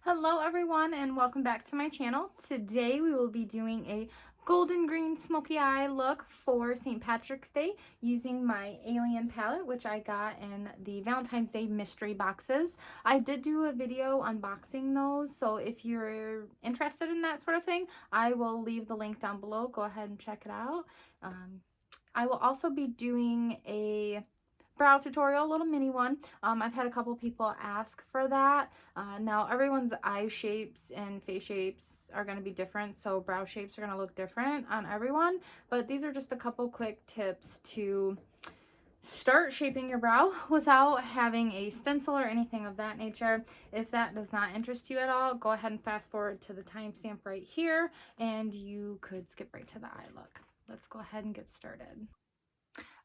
Hello everyone and welcome back to my channel. Today we will be doing a golden green smoky eye look for St. Patrick's Day using my Alien palette, which I got in the Valentine's Day mystery boxes. I did do a video unboxing those, so if you're interested in that sort of thing, I will leave the link down below. Go ahead and check it out. I will also be doing a brow tutorial, a little mini one. I've had a couple people ask for that. Now everyone's eye shapes and face shapes are going to be different, so brow shapes are going to look different on everyone, but these are just a couple quick tips to start shaping your brow without having a stencil or anything of that nature. If that does not interest you at all, go ahead and fast forward to the timestamp right here and you could skip right to the eye look. Let's go ahead and get started.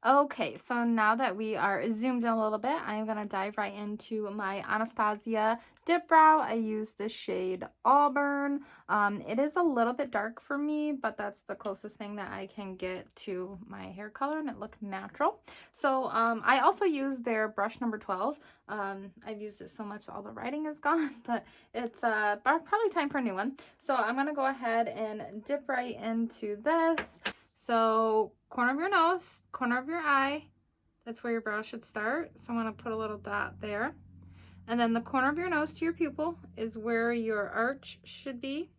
Okay, so now that we are zoomed in a little bit, I'm going to dive right into my Anastasia dip brow. I use the shade Auburn. It is a little bit dark for me, but that's the closest thing that I can get to my hair color and it looked natural. So I also use their brush number 12. I've used it so much all the writing is gone, but it's probably time for a new one. So I'm going to go ahead and dip right into this. So corner of your nose, corner of your eye, that's where your brow should start. So I'm going to put a little dot there. And then the corner of your nose to your pupil is where your arch should be.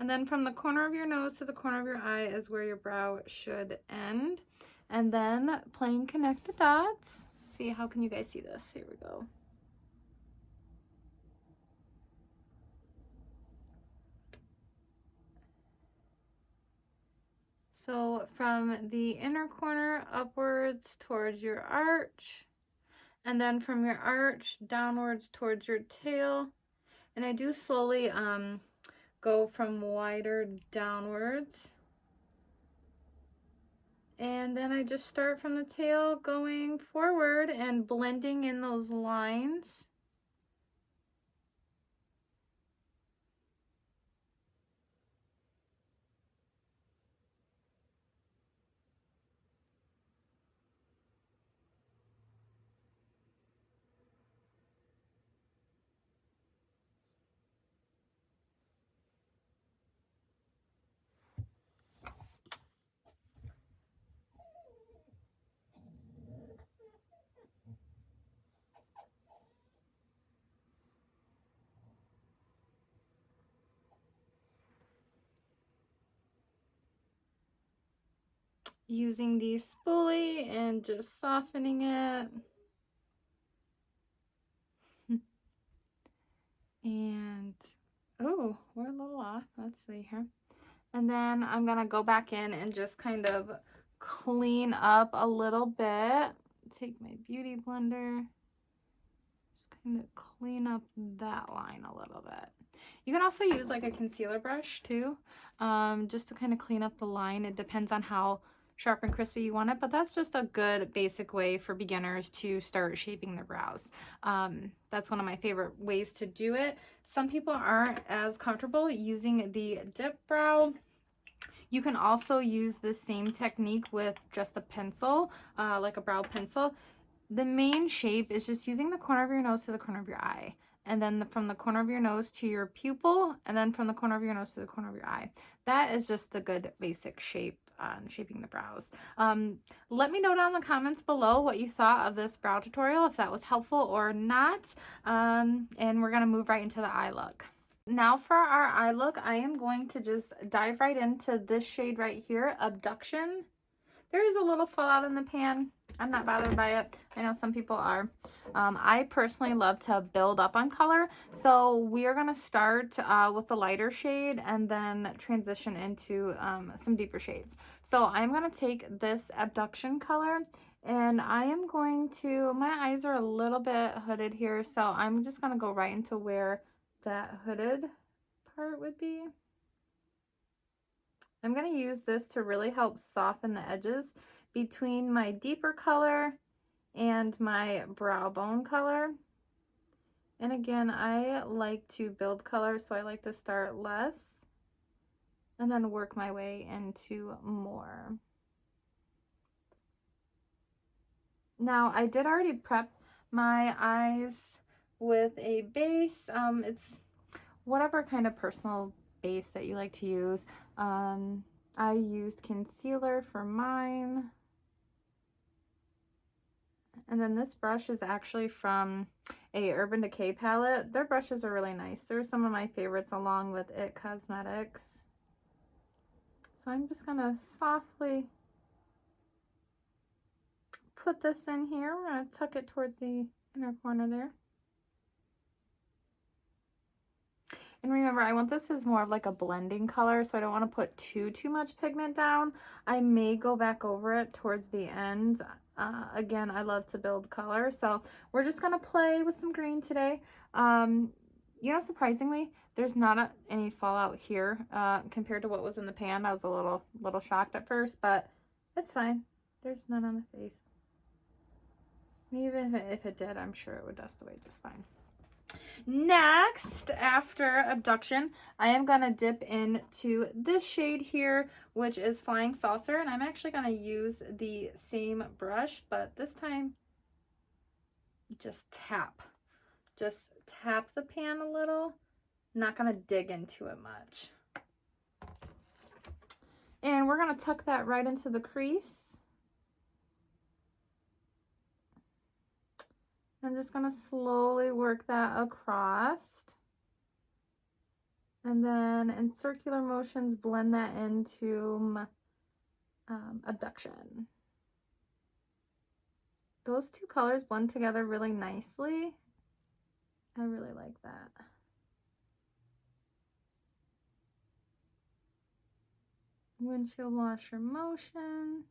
And then from the corner of your nose to the corner of your eye is where your brow should end. And then plain connect the dots. See, how can you guys see this? Here we go. So from the inner corner upwards towards your arch, and then from your arch downwards towards your tail. And I do slowly go from wider downwards. And then I just start from the tail going forward and blending in those lines. Using the spoolie and just softening it. And, oh, we're a little off. Let's see here. And then I'm going to go back in and just kind of clean up a little bit. Take my beauty blender. Just kind of clean up that line a little bit. You can also use like a concealer brush too, just to kind of clean up the line. It depends on how sharp and crispy you want it, but that's just a good basic way for beginners to start shaping their brows. That's one of my favorite ways to do it. Some people aren't as comfortable using the dip brow. You can also use the same technique with just a pencil, like a brow pencil. The main shape is just using the corner of your nose to the corner of your eye. And then from the corner of your nose to your pupil, and then from the corner of your nose to the corner of your eye. That is just the good basic shape on shaping the brows. Let me know down in the comments below what you thought of this brow tutorial, if that was helpful or not. And we're going to move right into the eye look. Now for our eye look, I am going to just dive right into this shade right here, Abduction. There is a little fallout in the pan. I'm not bothered by it. I know some people are. I personally love to build up on color. So we are going to start with the lighter shade and then transition into some deeper shades. So I'm going to take this Abduction color and I am going to, my eyes are a little bit hooded here. So I'm just going to go right into where that hooded part would be. I'm going to use this to really help soften the edges between my deeper color and my brow bone color. And again, I like to build color, so I like to start less and then work my way into more. Now, I did already prep my eyes with a base. It's whatever kind of personal base that you like to use. I used concealer for mine. And then this brush is actually from a Urban Decay palette. Their brushes are really nice. They're some of my favorites along with It Cosmetics. So I'm just gonna softly put this in here. We're gonna tuck it towards the inner corner there. And remember, I want this as more of like a blending color, so I don't want to put too much pigment down. I may go back over it towards the end. Again, I love to build color, so we're just gonna play with some green today. You know, surprisingly, there's not any fallout here compared to what was in the pan. I was a little shocked at first, but it's fine. There's none on the face. Even if it did, I'm sure it would dust away just fine. Next, after Abduction, I am going to dip into this shade here, which is Flying Saucer, and I'm actually going to use the same brush, but this time just tap the pan a little. Not going to dig into it much. And we're going to tuck that right into the crease. I'm just going to slowly work that across. And then in circular motions, blend that into Abduction. Those two colors blend together really nicely. I really like that. Windshield washer motion.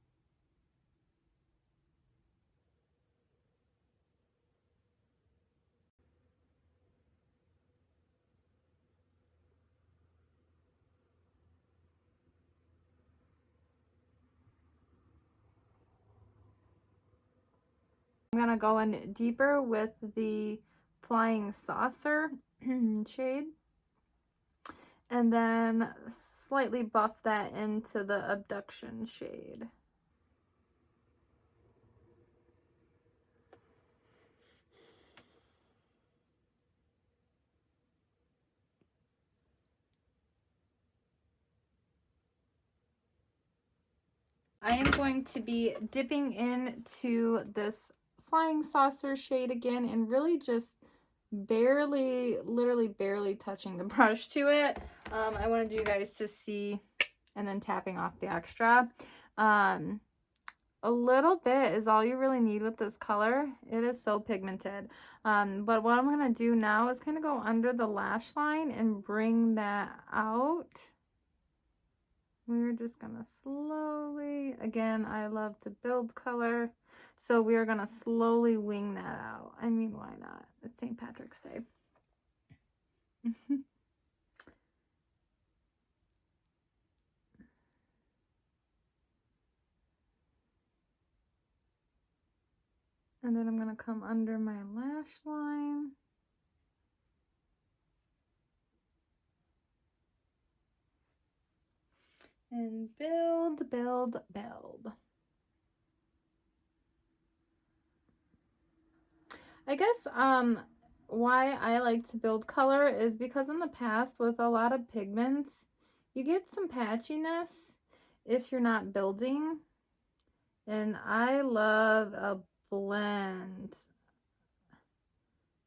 I'm gonna go in deeper with the Flying Saucer shade, and then slightly buff that into the Abduction shade. I am going to be dipping into this Flying Saucer shade again and really just barely, literally barely touching the brush to it. I wanted you guys to see, and then tapping off the extra. A little bit is all you really need with this color. It is so pigmented. But what I'm going to do now is kind of go under the lash line and bring that out. We're just going to slowly, again, I love to build color, so we are going to slowly wing that out. I mean, why not? It's St. Patrick's Day. And then I'm going to come under my lash line. And build, build, build. I guess why I like to build color is because in the past with a lot of pigments, you get some patchiness if you're not building. And I love a blend.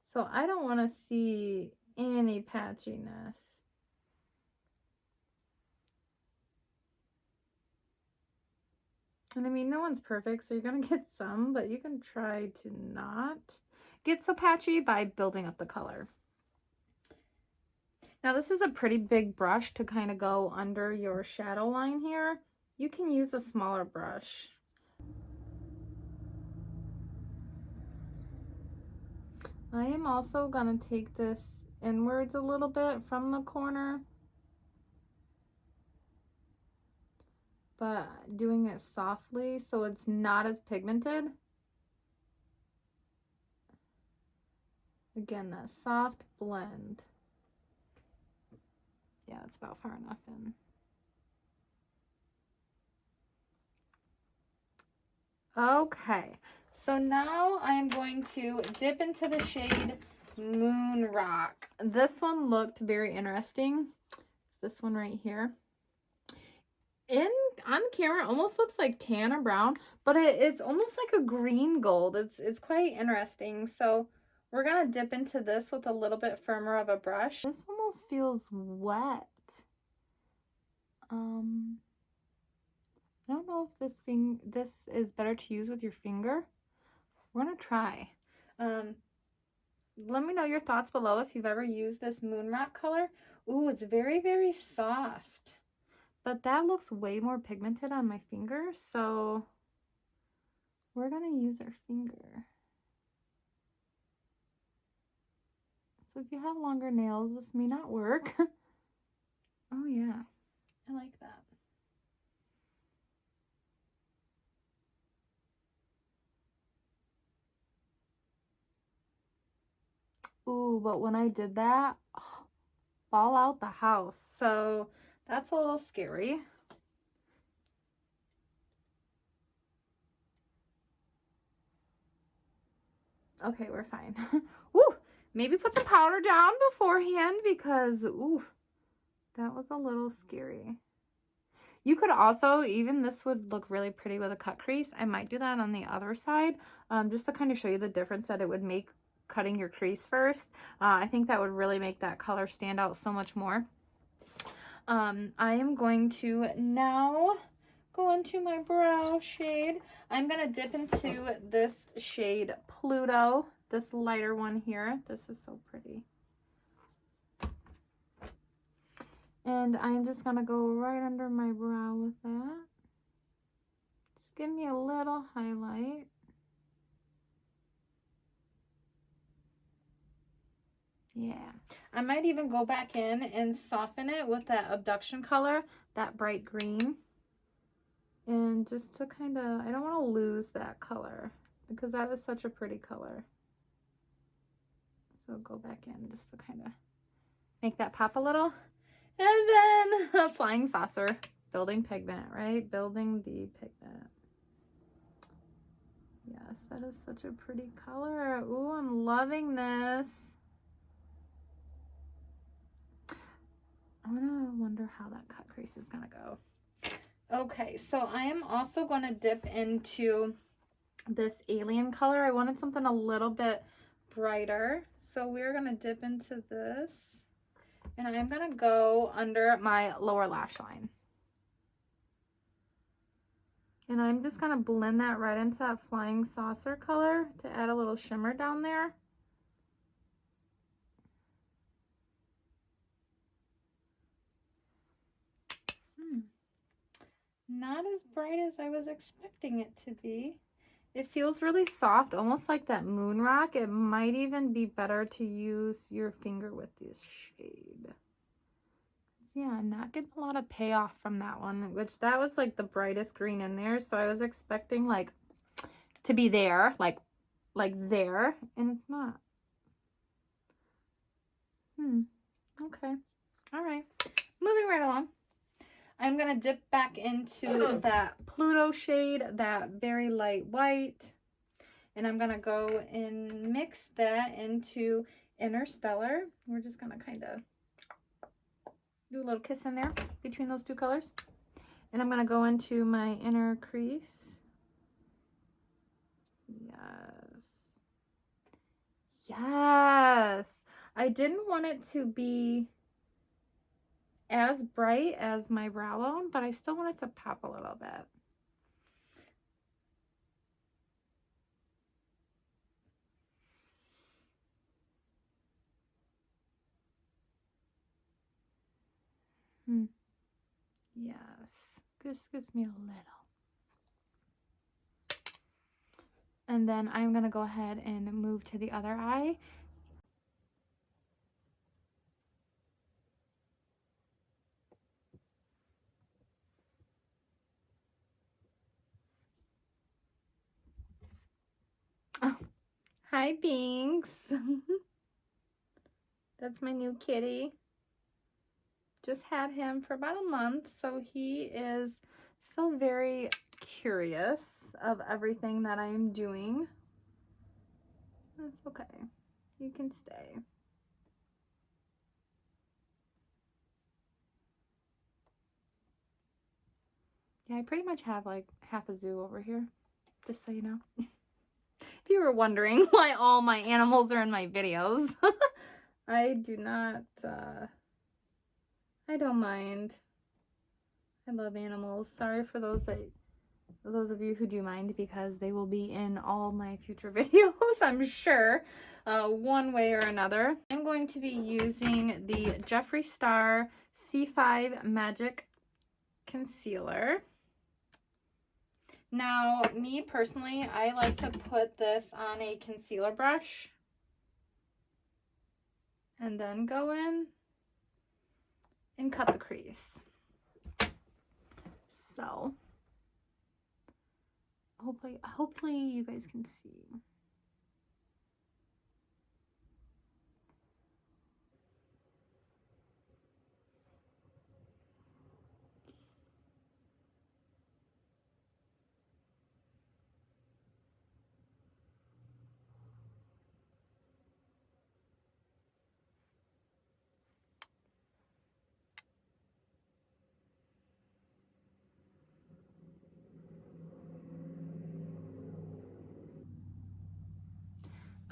So I don't want to see any patchiness. And I mean, no one's perfect, so you're going to get some, but you can try to not get so patchy by building up the color. Now this is a pretty big brush to kind of go under your shadow line here. You can use a smaller brush. I am also going to take this inwards a little bit from the corner, but doing it softly so it's not as pigmented. Again, that soft blend. Yeah, that's about far enough in. Okay, so now I am going to dip into the shade Moon Rock. This one looked very interesting. It's this one right here. On camera, almost looks like tan or brown, but it's almost like a green gold. It's quite interesting. So we're gonna dip into this with a little bit firmer of a brush. This almost feels wet. I don't know if this is better to use with your finger. We're gonna try. Let me know your thoughts below if you've ever used this Moon Rock color. Ooh, it's very, very soft. But that looks way more pigmented on my finger, so we're gonna use our finger. So if you have longer nails, this may not work. Oh yeah, I like that. Ooh, but when I did that, oh, fall out the house. So that's a little scary. Okay, we're fine. Woo! Maybe put some powder down beforehand because, ooh, that was a little scary. You could also, even this would look really pretty with a cut crease. I might do that on the other side, just to kind of show you the difference that it would make cutting your crease first. I think that would really make that color stand out so much more. I am going to now go into my brow shade. I'm going to dip into this shade Pluto, this lighter one here. This is so pretty. And I'm just going to go right under my brow with that. Just give me a little highlight. Yeah. I might even go back in and soften it with that abduction color, that bright green. And just to kind of, I don't want to lose that color because that is such a pretty color. So go back in just to kind of make that pop a little. And then a flying saucer, building pigment, right? Building the pigment. Yes, that is such a pretty color. Ooh, I'm loving this. I'm gonna wonder how that cut crease is gonna go. Okay, so I am also gonna dip into this alien color. I wanted something a little bit brighter. So we're gonna dip into this. And I'm gonna go under my lower lash line. And I'm just gonna blend that right into that flying saucer color to add a little shimmer down there. Not as bright as I was expecting it to be. It feels really soft, almost like that Moon Rock. It might even be better to use your finger with this shade. Yeah, I'm not getting a lot of payoff from that one, which that was like the brightest green in there. So I was expecting like to be there, like there, and it's not. Okay. All right. Moving right along. I'm going to dip back into that Pluto shade, that very light white. And I'm going to go and mix that into Interstellar. We're just going to kind of do a little kiss in there between those two colors. And I'm going to go into my inner crease. Yes. Yes. I didn't want it to be as bright as my brow bone, but I still want it to pop a little bit. Yes, this gives me a little. And then I'm going to go ahead and move to the other eye. Oh, hi, Binks. That's my new kitty. Just had him for about a month, so he is still very curious of everything that I am doing. That's okay. You can stay. Yeah, I pretty much have like half a zoo over here, just so you know. If you were wondering why all my animals are in my videos. I do not, I don't mind. I love animals. Sorry for those of you who do mind, because they will be in all my future videos, I'm sure, one way or another. I'm going to be using the Jeffree Star C5 Magic Concealer. Now, me personally, I like to put this on a concealer brush and then go in and cut the crease. So, hopefully you guys can see.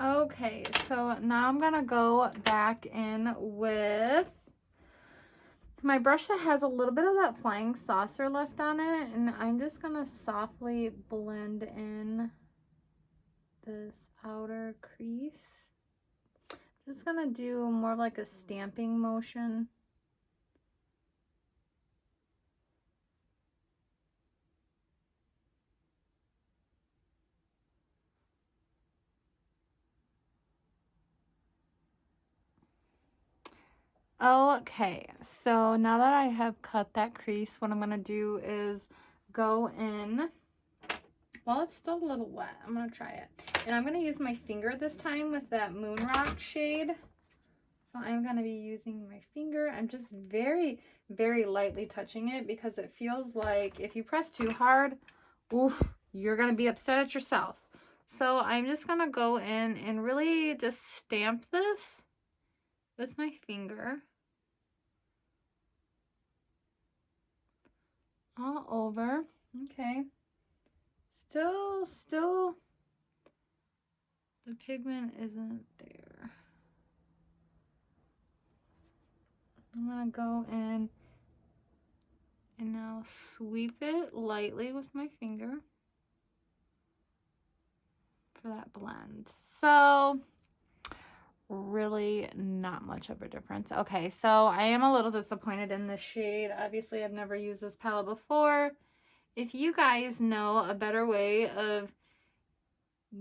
Okay, so now I'm gonna go back in with my brush that has a little bit of that flying saucer left on it, and I'm just gonna softly blend in this outer crease. Just gonna do more like a stamping motion. Okay, so now that I have cut that crease, what I'm gonna do is go in. Well, it's still a little wet. I'm gonna try it. And I'm gonna use my finger this time with that Moon Rock shade. So I'm gonna be using my finger. I'm just very, very lightly touching it, because it feels like if you press too hard, oof, you're gonna be upset at yourself. So I'm just gonna go in and really just stamp this with my finger all over. Okay. Still, the pigment isn't there. I'm gonna go in and now sweep it lightly with my finger for that blend. So really not much of a difference. Okay, so I am a little disappointed in this shade. Obviously, I've never used this palette before. If you guys know a better way of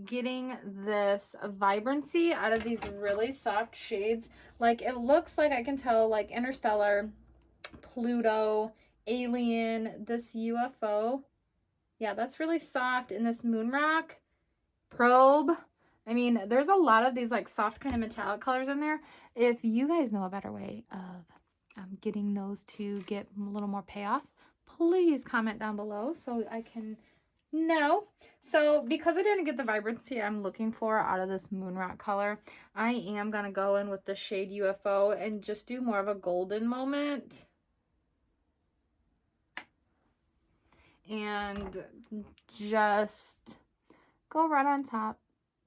getting this vibrancy out of these really soft shades, like it looks like I can tell like Interstellar, Pluto, Alien, this UFO. Yeah, that's really soft. In this Moon Rock, Probe. I mean, there's a lot of these like soft kind of metallic colors in there. If you guys know a better way of getting those to get a little more payoff, please comment down below so I can know. So because I didn't get the vibrancy I'm looking for out of this Moon Rock color, I am going to go in with the shade UFO and just do more of a golden moment. And just go right on top.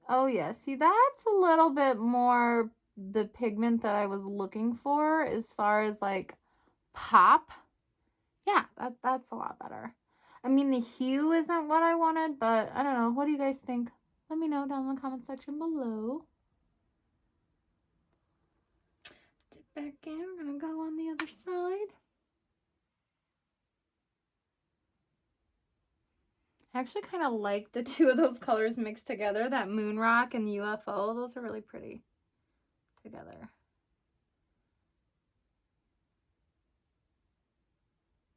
Oh yeah, see, that's a little bit more the pigment that I was looking for as far as like pop. Yeah, that's a lot better. I mean, the hue isn't what I wanted, but I don't know. What do you guys think? Let me know down in the comment section below. Dip back in. We're going to go on the other side. I actually kind of like the two of those colors mixed together, that Moon Rock and UFO. Those are really pretty together.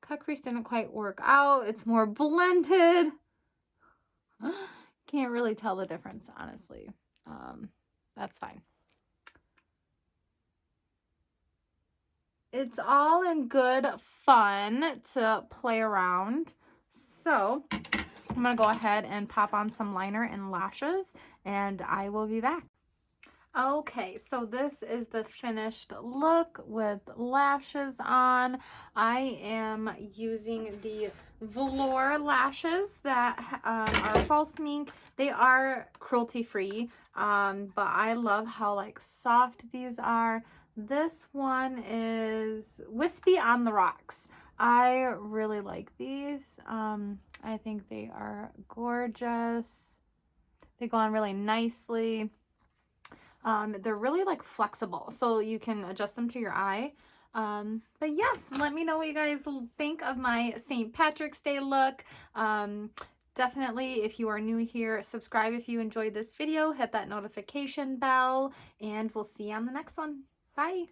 Cut crease didn't quite work out. It's more blended. Can't really tell the difference, honestly. That's fine. It's all in good fun to play around. So I'm going to go ahead and pop on some liner and lashes, and I will be back. Okay, so this is the finished look with lashes on. I am using the velour lashes that are false mink. They are cruelty-free, but I love how like soft these are. This one is wispy on the rocks. I really like these. I think they are gorgeous. They go on really nicely. They're really like flexible, so you can adjust them to your eye. But yes, let me know what you guys think of my St. Patrick's Day look. Definitely, if you are new here, subscribe if you enjoyed this video, hit that notification bell, and we'll see you on the next one. Bye.